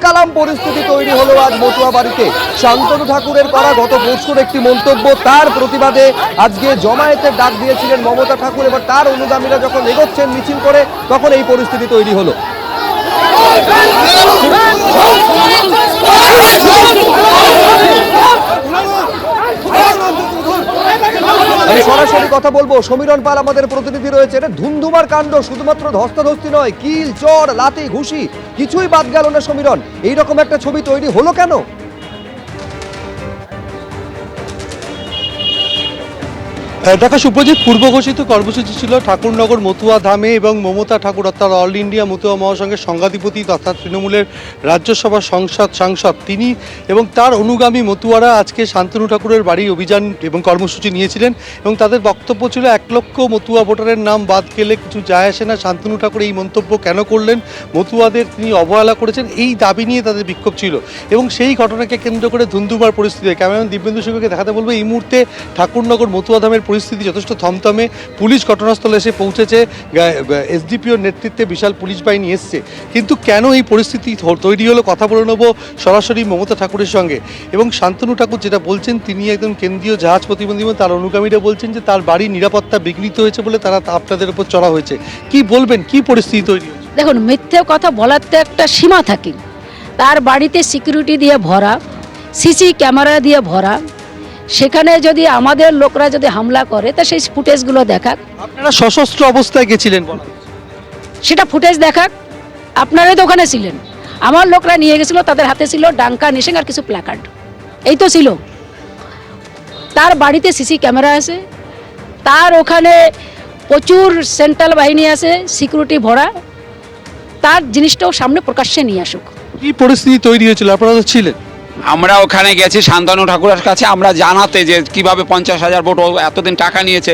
কালাম পরিস্থিতি তৈরি হলো আজ মতুয়া বাড়িতে। শান্তনু ঠাকুরের করা গত পরশুর একটি মন্তব্য, তার প্রতিবাদে আজকে জমায়েতের ডাক দিয়েছিলেন মমতা ঠাকুর। এবার তার অনুগামীরা যখন এগোচ্ছেন মিছিল করে, তখন এই পরিস্থিতি তৈরি হলো। আমি সরাসরি কথা বলবো, সমীরণ পাল আমাদের প্রতিনিধি রয়েছে। এটা ধুমধুমার কাণ্ড, শুধুমাত্র ধস্তাধস্তি নয়, কিল, চড়, লাঠি, ঘুষি কিছুই বাদ গেল না। সমীরণ, এইরকম একটা ছবি তৈরি হলো কেন? দেখা সুপ্রজিৎ, পূর্ব ঘোষিত কর্মসূচি ছিল ঠাকুরনগর মতুয়া ধামে এবং মমতা ঠাকুর অর্থাৎ অল ইন্ডিয়া মতুয়া মহাসংঘের সংঘাধিপতি তথা তৃণমূলের রাজ্যসভার সাংসদ তিনি এবং তার অনুগামী মতুয়ারা আজকে শান্তনু ঠাকুরের বাড়ি অভিযান এবং কর্মসূচি নিয়েছিলেন এবং তাদের বক্তব্য ছিল 1 লক্ষ মতুয়া ভোটারের নাম বাদ গেলে কিছু যায় আসে না। শান্তনু ঠাকুর এই মন্তব্য কেন করলেন, মতুয়াদের তিনি অবহেলা করেছেন, এই দাবি নিয়ে তাদের বিক্ষোভ ছিল এবং সেই ঘটনাকে কেন্দ্র করে ধুন্ধুমার পরিস্থিতি। ক্যামেরাম্যান দিব্যেন্দু সিংহকে দেখাতে বলবো, এই মুহূর্তে ঠাকুরনগর মতুয়া ধামের পরিস্থিতি যথেষ্ট থমথমে। পুলিশ ঘটনাস্থলে এসে পৌঁছেছে, এসডিপিওর নেতৃত্বে বিশাল পুলিশ বাহিনী এসছে। কিন্তু কেন এই পরিস্থিতি তৈরি হলো, কথা বলে নেব সরাসরি মমতা ঠাকুরের সঙ্গে। এবং শান্তনু ঠাকুর যেটা বলছেন, তিনি একদম কেন্দ্রীয় জাহাজ প্রতিবন্ধী, তার অনুগামীরা বলছেন যে তার বাড়ির নিরাপত্তা বিঘ্নিত হয়েছে বলে তারা আপনাদের উপর চড়া হয়েছে। কি বলবেন, কি পরিস্থিতি তৈরি হয়েছে? দেখুন, মিথ্যে কথা বলার তো একটা সীমা থাকে। তার বাড়িতে সিকিউরিটি দিয়ে ভরা, সিসি ক্যামেরা দিয়ে ভরা, সেখানে যদি আমাদের লোকরা যদি হামলা করে তা সেই ফুটেজগুলো দেখাক। আপনারা সশস্ত্র অবস্থায় গেছিলেন বলা হচ্ছে। সেটা ফুটেজ দেখাক। আপনারাই তো ওখানে ছিলেন। আমার লোকরা নিয়ে গেছিল, তাদের হাতে ছিল ডাঙ্কা, নিশেং আর কিছু প্ল্যাকার্ড, এই তো ছিল। তার বাড়িতে সিসি ক্যামেরা আছে, তার ওখানে প্রচুর সেন্ট্রাল বাহিনী আছে, সিকিউরিটি ভরা। তার জিনিসটাও সামনে প্রকাশ্যে নিয়ে আসুক। কি পরিস্থিতি তৈরি হয়েছিল, আপনারা তো ছিলেন? আমরা ওখানে গেছি শান্তনু ঠাকুরের কাছে, আমরা জানাতে যে কিভাবে 50,000 ভোট এতদিন টাকা নিয়েছে,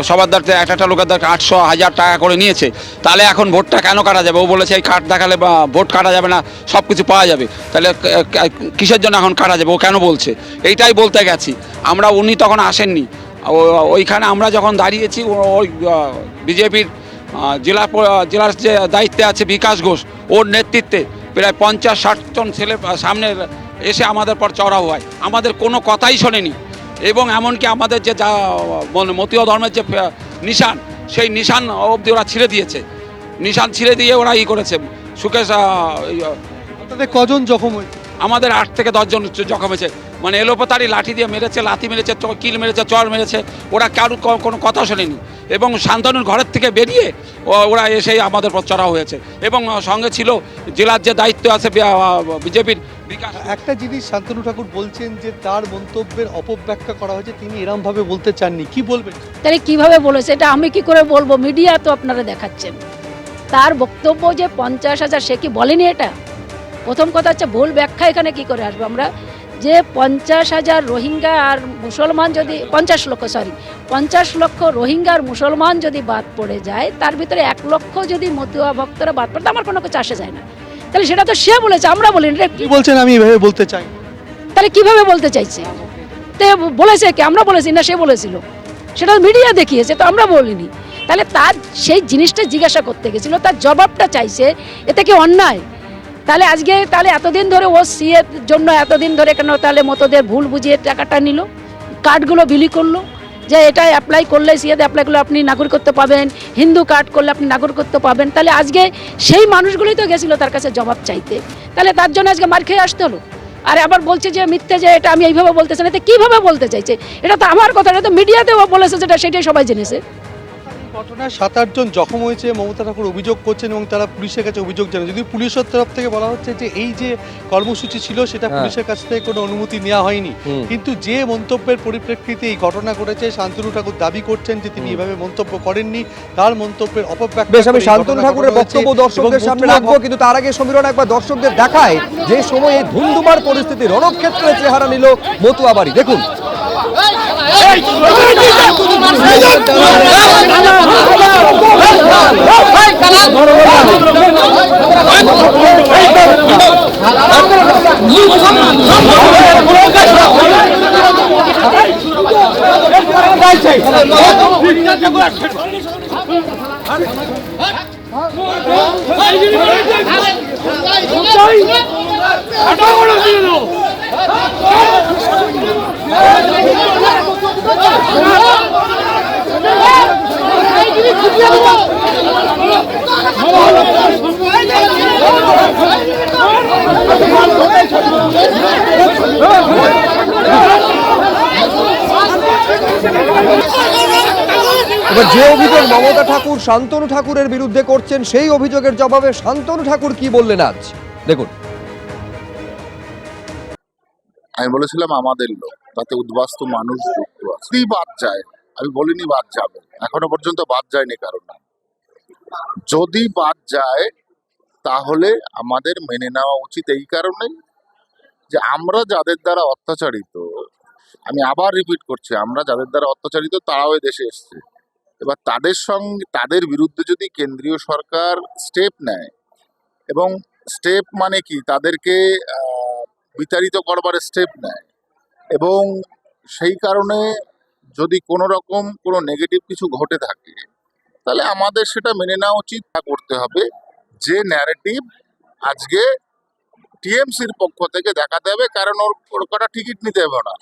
সবার দ্বারা একটা লোকের দ্বারা 800,000 টাকা করে নিয়েছে, তাহলে এখন ভোটটা কেন কাটা যাবে? ও বলেছে এই কার্ড দেখালে ভোট কাটা যাবে না, সব কিছু পাওয়া যাবে, তাহলে কিসের জন্য এখন কাটা যাবে, ও কেন বলছে? এইটাই বলতে গেছি আমরা। উনি তখন ওইখানে আমরা যখন দাঁড়িয়েছি, ওই বিজেপির জেলার যে দায়িত্বে আছে বিকাশ ঘোষ, ওর নেতৃত্বে প্রায় 50-60 জন ছেলে সামনে এসে আমাদের পর চড়াও হয়, আমাদের কোনো কথাই শোনেনি। এবং এমনকি আমাদের যে মতীয় ধর্মের যে নিশান, সেই নিশান অবধি ওরা ছিঁড়ে দিয়েছে। নিশান ছিঁড়ে দিয়ে ওরা করেছে। সুকেশ, তাদের কজন জখম হয়েছে? আমাদের 8 থেকে 10 জন জখম হয়েছে। মানে এলোপাতারি লাঠি দিয়ে মেরেছে, লাথি মেরেছে, কিল মেরেছে, চর মেরেছে, ওরা কারোর কোনো কথা শোনেনি। এবং শান্তনুর ঘরের থেকে বেরিয়ে ওরা এসেই আমাদের পর চড়াও হয়েছে। এবং সঙ্গে ছিল জেলার যে দায়িত্ব আছে বিজেপির বিকাশ। একটা জিনিস শান্তনু ঠাকুর বলছেন যে তার মন্তব্যের অপব্যাখ্যা করা হয়েছে, তিনি এরমভাবে বলতে চাননি। কি বলবেন? তাহলে কিভাবে বলেছে এটা আমি কি করে বলবো? মিডিয়া তো আপনারা দেখাচ্ছেন। তার বক্তব্য যে 50,000, সে কি বলেনি এটা? প্রথম কথা হচ্ছে ভুল ব্যাখ্যা এখানে কি করে আসবো আমরা? যে 50,000 রোহিঙ্গা আর মুসলমান যদি 50 লক্ষ রোহিঙ্গা আর মুসলমান যদি বাদ পড়ে যায়, তার ভিতরে 1 লক্ষ যদি মতুয়া ভক্তরা বাদ পড়ে, আমার কোনো কিছু আসে যায় না। তাহলে সেটা তো সে বলেছে, আমরা বলিনি। কি বলছেন? আমি এভাবে বলতে চাই। তাহলে কিভাবে বলতে চাইছে? তো বলেছে কি? আমরা বলেছি না সে বলেছিল? সেটা মিডিয়া দেখিয়েছে, তো আমরা বলিনি। তাহলে তার সেই জিনিসটা জিজ্ঞাসা করতে গেছিল, তার জবাবটা চাইছে, এতে কি অন্যায়? তাহলে আজকে এতদিন ধরে ও সিএর জন্য এতদিন ধরে কেন তাহলে মতদের ভুল বুঝিয়ে টাকাটা নিল, কার্ডগুলো বিলি করলো যে এটা অ্যাপ্লাই করলে, সিএতে অ্যাপ্লাই করলে আপনি নাগরিকত্ব পাবেন, হিন্দু কার্ড করলে আপনি নাগরিকত্ব পাবেন। তাহলে আজকে সেই মানুষগুলোই তো গেছিলো তার কাছে জবাব চাইতে, তাহলে তার জন্য আজকে মার খেয়ে আসতে হলো। আর আবার বলছে যে মিথ্যে, যে এটা আমি এইভাবে বলতে চাই না। এটা কীভাবে বলতে চাইছে? এটা তো আমার কথা, এটা তো মিডিয়াতেও বলেছে, যেটা সেটাই সবাই জেনেছে। ঘটনায় 7-8 জন জখম হয়েছে মমতা ঠাকুর অভিযোগ করছেন এবং তারা পুলিশের কাছে অভিযোগ জানায়। যদি পুলিশের তরফ থেকে বলা হচ্ছে যে এই যে কর্মসূচি ছিল সেটা পুলিশের কাছ থেকে কোনো অনুমতি নেওয়া হয়নি, কিন্তু যে মন্তব্যের পরিপ্রেক্ষিতে এই ঘটনা ঘটেছে, শান্তনু ঠাকুর দাবি করছেন যে তিনি এভাবে মন্তব্য করেননি, তার মন্তব্যের অপব্যাখ্যা। বেশ, আমি শান্তনু ঠাকুরের বক্তব্য দর্শকদের সামনে রাখবো, কিন্তু তার আগে সমীরণ একবার দর্শকদের দেখায় যে সময় এই ধুন্ধুমার পরিস্থিতি রণক্ষেত্রে চেহারা নিল মতুয়া বাড়ি। দেখুন, এবার যে অভিযোগ মমতা ঠাকুর শান্তনু ঠাকুরের বিরুদ্ধে করছেন, সেই অভিযোগের জবাবে শান্তনু ঠাকুর কি বললেন আজ দেখুন। আমি বলেছিলাম আমাদের লোক, তাতে উদ্বাস্তু মানুষ যুক্ত আছে। যদি বাদ যায়, আমি বলিনি বাদ যাবে, এখনো পর্যন্ত বাদ যায়নি কারণ যদি বাদ যায় তাহলে আমাদের মেনে নেওয়া উচিত এই কারণে যে আমরা যাদের দ্বারা অত্যাচারিত, আমি আবার রিপিট করছি, আমরা যাদের দ্বারা অত্যাচারিত তারাও দেশে এসছে। এবার তাদের সঙ্গে, তাদের বিরুদ্ধে যদি কেন্দ্রীয় সরকার স্টেপ নেয়, এবং স্টেপ মানে কি, তাদেরকে বিতাড়িত করবার স্টেপ নেয়, এবং সেই কারণে যদি কোনো রকম কোনো নেগেটিভ কিছু ঘটে থাকে, তাহলে আমাদের সেটা মেনে নেওয়া উচিত। করতে হবে যে ন্যারেটিভ আজকে টিএমসির পক্ষ থেকে দেখাতে হবে, কারণ ওর কটা টিকিট নিতে হবে না,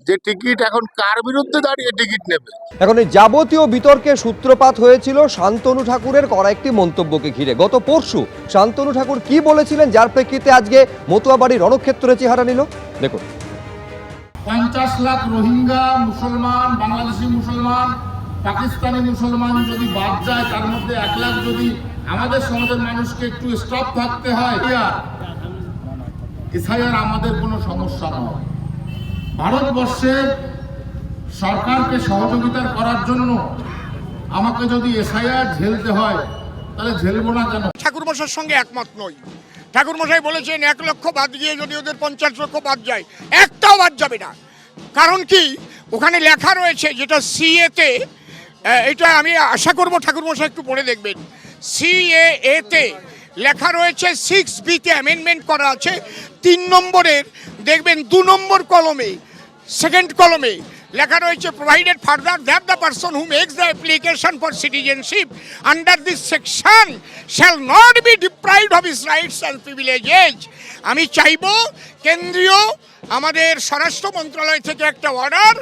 যে টিকিট এখন কার বিরুদ্ধে দাঁড়িয়ে টিকিট নেবে। এখন এই যাবতীয় বিতর্কের সূত্রপাত হয়েছিল শান্তনু ঠাকুরের করা একটি মন্তব্যকে ঘিরে। গত পরশু শান্তনু ঠাকুর কি বলেছিলেন, যার প্রেক্ষিতে আজকে মতুয়া বাড়ি রণক্ষেত্রে চেহারা নিল দেখুন। 50 লাখ রোহিঙ্গা মুসলমান, বাংলাদেশি মুসলমান, পাকিস্তানি মুসলমান যদি বাদ যায়, তার মধ্যে 1 লাখ যদি আমাদের সমাজের মানুষকে একটু স্টপ থাকতে হয়, এসআইআর আমাদের কোনো সমস্যা নয়। ভারতবর্ষের সরকারকে সহযোগিতা করার জন্য আমাকে যদি এসআইআর ঝেলতে হয়, তাহলে ঝেলবো না কেন? ঠাকুরমশাইয়ের সঙ্গে একমত নই। ঠাকুরমশাই বলেছেন 1 লক্ষ বাদ গিয়ে যদি ওদের 50 লক্ষ বাদ যায়, একটাও বাদ যাবে না। কারণ কি, ওখানে লেখা রয়েছে, যেটা সিএতে, এটা আমি আশা করব ঠাকুরমশাই একটু পড়ে দেখবেন, সিএতে লেখা রয়েছে 6B-তে অ্যামেন্ডমেন্ট করা আছে, 3 নম্বরের দেখবেন 2 নম্বর কলমে, সেকেন্ড কলমে লেখা রয়েছে, provided further that the person who makes the application for citizenship under this section shall not be deprived of his rights and privileges. আমি চাইব কেন্দ্রীয় আমাদের স্বরাষ্ট্র মন্ত্রণালয় থেকে একটা অর্ডার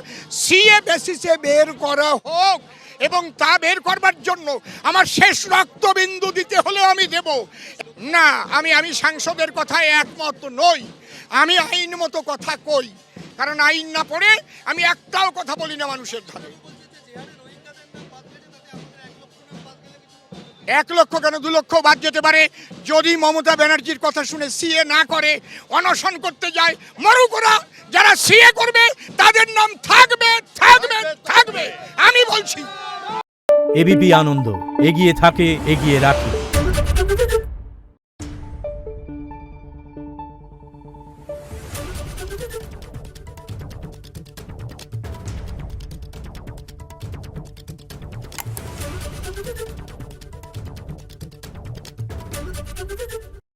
সিএ বেসিসে বের করা হোক, এবং তা বের করবার জন্য আমার শেষ রক্তবিন্দু দিতে হলেও আমি দেব না। আমি সাংসদের কথায় একমত নই, আমি আইন মতো কথা কই, কারণ আইন না পড়ে আমি একটাও কথা বলি না মানুষের ধারে। 1 লক্ষ কেন, 2 লক্ষ বাদ যেতে পারে। যদি মমতা ব্যানার্জির কথা শুনে সিএ না করে, অনশন করতে যায়, মরুক ওরা। যারা সিএ করবে তাদের নাম থাকবে থাকবে থাকবে, আমি বলছি। এবিপি আনন্দ, এগিয়ে থাকে, এগিয়ে রাখে।